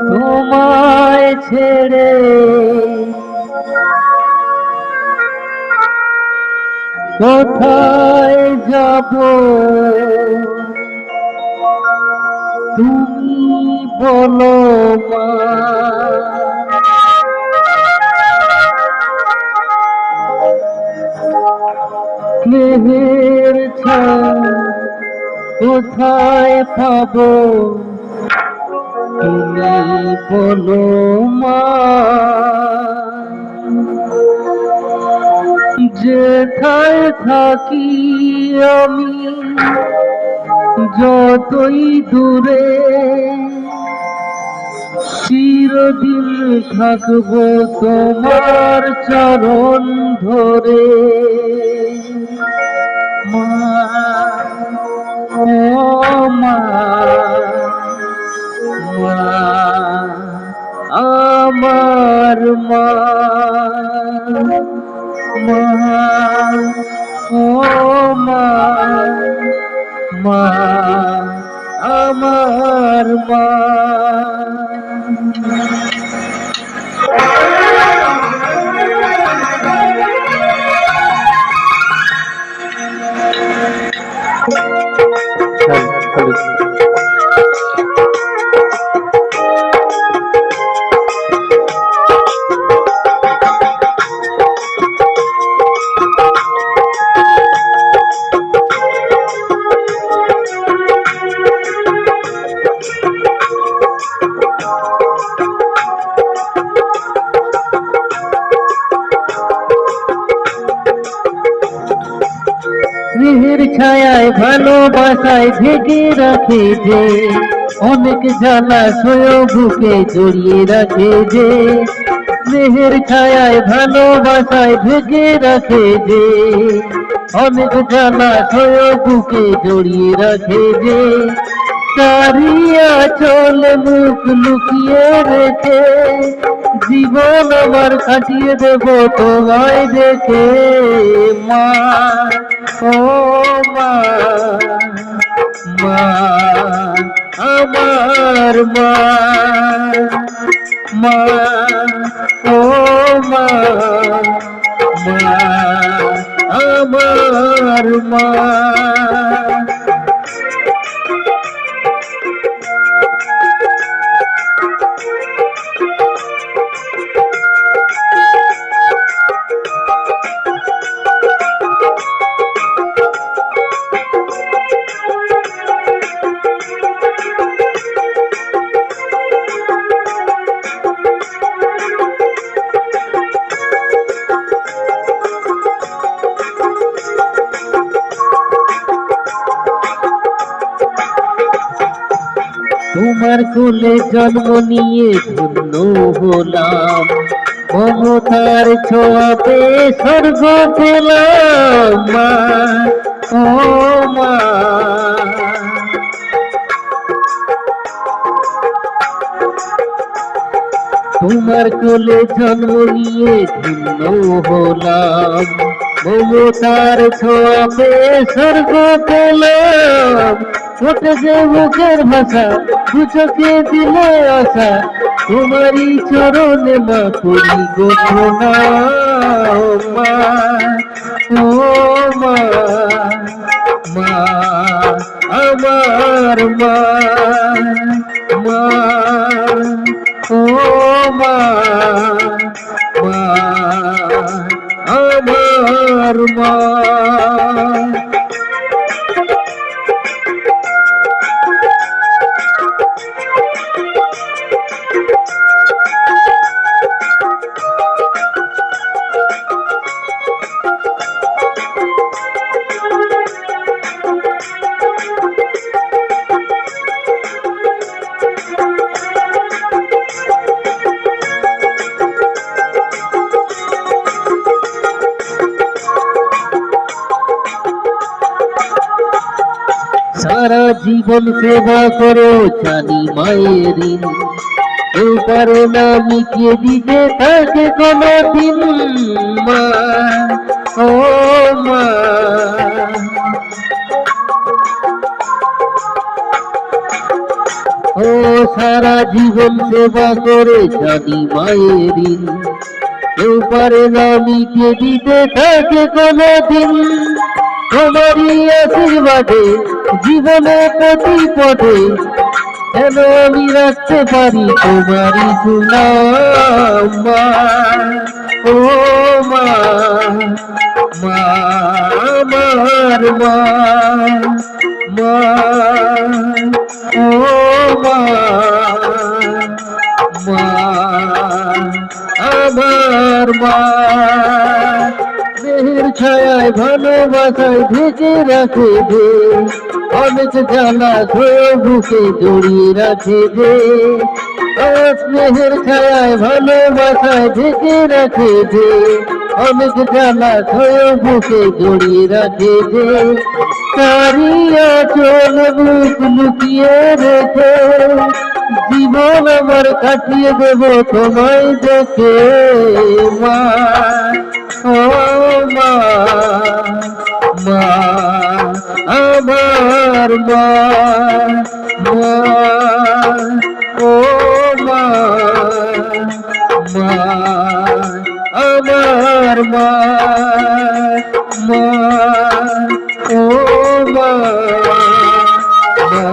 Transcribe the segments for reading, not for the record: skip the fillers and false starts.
তোমায় ছেড়ে কোথায় যাব তুমি বলো মা। স্নেহের ছায়া কোথায় পাবো তুমি বলো মা। যেথায় থাকি আমি যতই দূরে চিরদিন থাকবো তোমার চরণ ধরে। মা ও মা, মা আমার মা, মা ও মা, মা আমার মা। স্নেহের ছায়ায় ভালোবাসায় ঢেকে রাখে যে, অনেক জ্বালাশয় বুকে জড়িয়ে রাখে যে। স্নেহের ছায়ায় ভালোবাসায় ঢেকে রাখে যে, অনেক জ্বালাশয় বুকে জড়িয়ে রাখে যে। তারিয়া চলে মুখ লুকিয়ে রেখে জীবন আমার কাটিয়ে দেব তোমায় দেখে। মা ও মা, মা আমার মা, মা ও মা, মা আমার মা। তোমার কোলে জন্ম নিয়ে ধন্য হলাম, মমতার ছোঁয়াতে স্বর্গ পেলাম। মা ও মা, তোমার কোলে জন্ম নিয়ে ধন্য হলাম, মমতার ছোঁয়াতে স্বর্গ পেলাম। ছোটে যে মুখের ভাষা দু চোখে দিলে আশা, তোমারই চরণে মা করি গোপনা। মা ও মা, মা আমার মা, মা ও মা, মা আমার মা। সারা জীবন সেবা করো জানি মায়ের ঋণ, কেউ পারে না মিটিয়ে দিতে তাকে কোনদিন মা ও মা ও সারা জীবন সেবা করে জানি মায়ের ঋণ কেউ পারে না মিটিয়ে দিতে তাকে কোনদিন তোমারই আশীর্বাদে জীবনে প্রতি পথে যেন আমি রাখতে পারি তোমারই সুনাম মা ও মা মা আমার মা মা ও মা মা আমার মা দেহের ছায়ায় ভালোবাসায় ঢেকে রাখে যে অনেক জ্বালা ধরে বুকে জড়িয়ে রাখে যে স্নেহের ছায়ায় ভালোবাসায় ঢেকে রাখে যে অনেক জ্বালা ধরে বুকে জড়িয়ে রাখে যে তারিয়া চল বুক লুকিয়ে রেখে জীবন আমার কাটিয়ে দেব তোমায় দেখে মা ও মা মা আমার মা মা ও মা মা আমার মা মা ও মা মা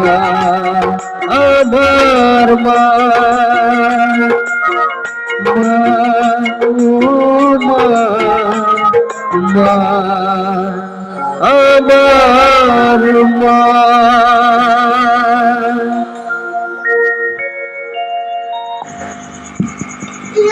আমার মা মা ও মা মা আমার মা